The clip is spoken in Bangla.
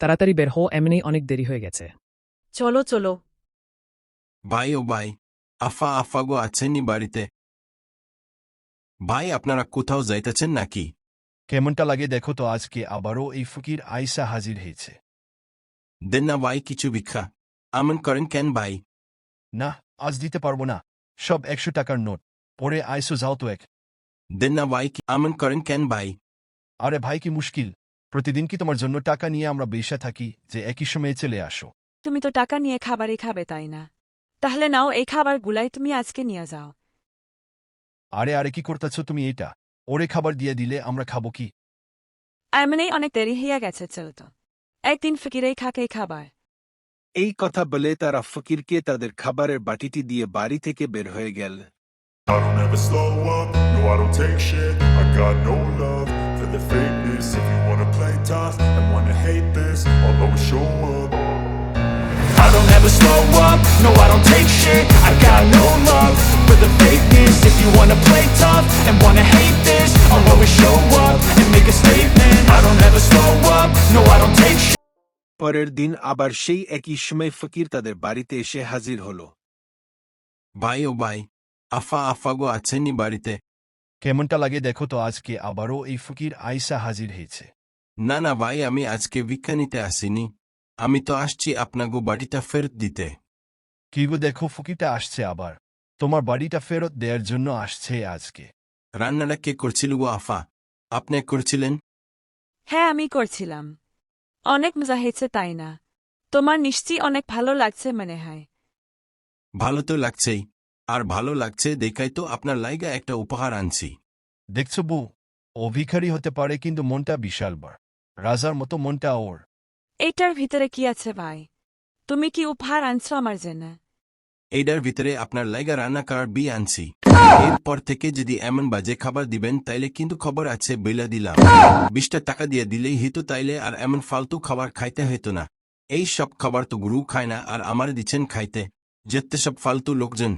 তাড়াতাড়ি বের হও, এমনিই অনেক দেরি হয়ে গেছে। চলো চলো। ভাই ও ভাই, আফা গো আছেননি বাড়িতে? ভাই আপনারা কোথাও যাইতেছেন নাকি? কেমনটা লাগে দেখো তো, আজকে আবারও এই ফকির আইসা হাজির হয়েছে। দেন না ভাই কিছু ভিক্ষা। আমন করেন কেন ভাই? না, আজ দিতে পারবো না, সব 100 টাকার নোট। পরে আইসো যাও তো এক। দেন না ভাই আমন করেন কেন ভাই? আরে ভাই, কি মুশকিল, প্রতিদিন কি তোমার জন্য টাকা নিয়ে আমরা বেশা থাকি যে একই সময়ে চলে আসো? তুমি তো টাকা নিয়ে খাবারই খাবে, তাই না? তাহলে নাও, এই খাবারগুলাই তুমি আজকে নিয়ে যাও। আরে কি করতেছ তুমি এটা? ওরে খাবার দিয়ে দিলে আমরা খাবো কি? এমনিই অনেক দেরি হইয়া গেছে, চল তো। একদিন ফকিরেই খাকে খাবার। এই কথা বলে তারা ফকিরকে তাদের খাবারের বাটিটি দিয়ে বাড়ি থেকে বের হয়ে গেল। I don't ever slow up, no I don't take shit. I got no love for the fakeness. If you wanna play tough and wanna hate this, I'll always show up. I don't ever slow up, no I don't take shit. I got no love for the fakeness. If you wanna play tough and wanna hate this, I'll always show up and make a statement. I don't ever slow up, no I don't take shit. পরের দিন আবার সেই একই সময় ফকির তাদের বাড়িতে এসে হাজির হলো। ভাই ও ভাই, আফা গো আছেননি বাড়িতে? কেমনটা লাগে দেখো তো, আজকে আবারও এই ফকির আইসা হাজির হয়েছে। না ভাই, আমি আজকে ভিক্ষা নিতে আসিনি। আমি তো আসছি আপনাগো বাড়িটা ফেরত দিতে। কি গো, দেখো ফকিরটা আসছে আবার, তোমার বাড়িটা ফেরত দেওয়ার জন্য আসছে আজকে। রান্নাটা কে করছিল গো আফা? আপনি করছিলেন? হ্যাঁ, আমি করছিলাম। অনেক মজা হয়েছে, তাই না? তোমার নিশ্চয়ই অনেক ভালো লাগছে মনে হয়। ভালো তো লাগছেই, আর ভালো লাগছে দেখাই তো আপনার লাইগা একটা উপহার আনছি। দেখছো বউ, ও ভিখারি হতে পারে কিন্তু মনটা বিশাল বার, রাজার মতো মনটা ওর। এইটার ভিতরে কি আছে ভাই? তুমি কি উপহার আনছো আমার জন্য? এইটার ভিতরে আপনার লাইগা রান্না করার বি আনছি। এরপর থেকে যদি এমন বাজে খাবার দিবেন তাইলে কিন্তু খবর আছে বইলা দিলাম। 20 টাকা দিয়ে দিলেই হিত, তাইলে আর এমন ফালতু খাবার খাইতে হইতো না। এই সব খাবার তো গুরু খায় না, আর আমার দিচ্ছেন খাইতে। যেতে সব ফালতু লোকজন।